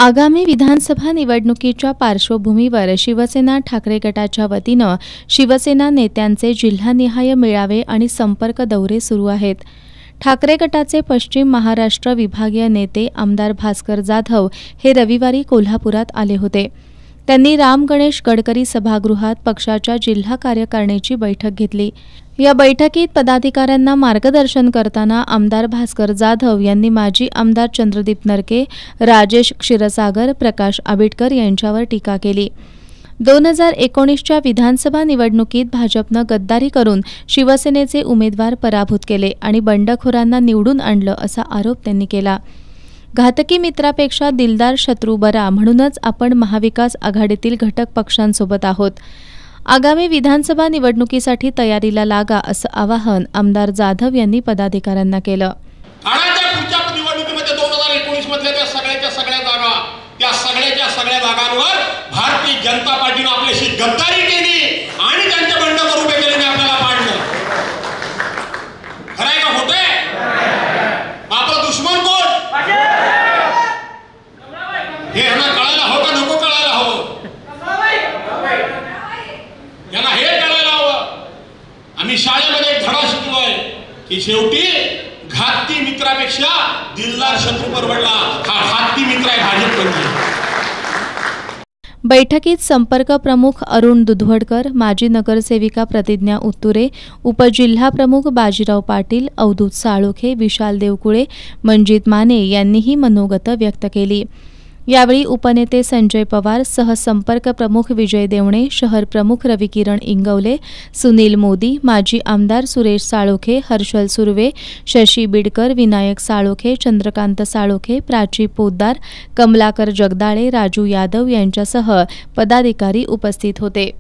आगामी विधानसभा निवडणुकीच्या पार्श्वभूमीवर शिवसेना ठाकरे गटाच्या वतीनं शिवसेना नेत्यांचे जिल्हानिहाय मेळावे आणि संपर्क दौरे सुरू आहेत। ठाकरे गटाचे पश्चिम महाराष्ट्र विभागीय नेते आमदार भास्कर जाधव हे रविवारी कोल्हापुरात आले होते। त्यांनी राम गणेश गडकरी सभागृहात पक्षाच्या जिल्हा कार्यकारिणीची बैठक घेतली। या बैठकीत पदाधिकाऱ्यांना मार्गदर्शन करताना आमदार भास्कर जाधव यांनी माजी आमदार चंद्रदीप नरके, राजेश क्षीरसागर, प्रकाश आबिटकर यांच्यावर टीका केली। 2019च्या विधानसभा निवडणुकीत भाजपनं गद्दारी करून शिवसेनेचे उमेदवार पराभूत केले आणि बंडखोरांना निवडून आणलं असा आरोप त्यांनी केला। घातकी मित्रापेक्षा दिलदार शत्रू बरा, म्हणूनच आपण महाविकास आघाडीतील घटक पक्षांसोबत आहोत। आगामी विधानसभा निवडणुकीसाठी तयारीला लागा असं आवाहन आमदार जाधव यांनी पदाधिकाऱ्यांना केलं। पुढच्या निवडणुकीमध्ये 2019 मधल्या त्या सगळ्या जागांवर भारतीय जनता पार्टीने आपल्याशी गद्दारी केली आणि त्यांचे बंडखोर उभे केले आणि आपल्याला पाडलं। खरं आहे का खोटं आहे? आपला दुश्मन कोण हे यांना कळायला हवं का नको कळायला हवं? यांना हे कळायला हवं। आम्ही शाळेमध्ये एक धडा शिकलोय की शेवटी घातकी मित्रापेक्षा दिलदार शत्रू परवडला। हा घातकी मित्र आहे भाजप म्हणजे। बैठकीत संपर्क प्रमुख अरुण दुधवडकर, माजी नगरसेविका प्रतिज्ञा उत्तुरे, उपजिल्हा प्रमुख बाजीराव पाटील, अवधूत साळोखे, विशाल देवकुळे, मंजित माने यांनीही मनोगत व्यक्त केली। यावेळी उपनेते संजय पवार, सहसंपर्क प्रमुख विजय देवणे, शहर प्रमुख रविकिरण इंगवले, सुनील मोदी, माजी आमदार सुरेश साळोखे, हर्षल सुर्वे, शशी बिडकर, विनायक साळोखे, चंद्रकांत साळोखे, प्राची पोद्दार, कमलाकर जगदाळे, राजू यादव यांच्यासह पदाधिकारी उपस्थित होते।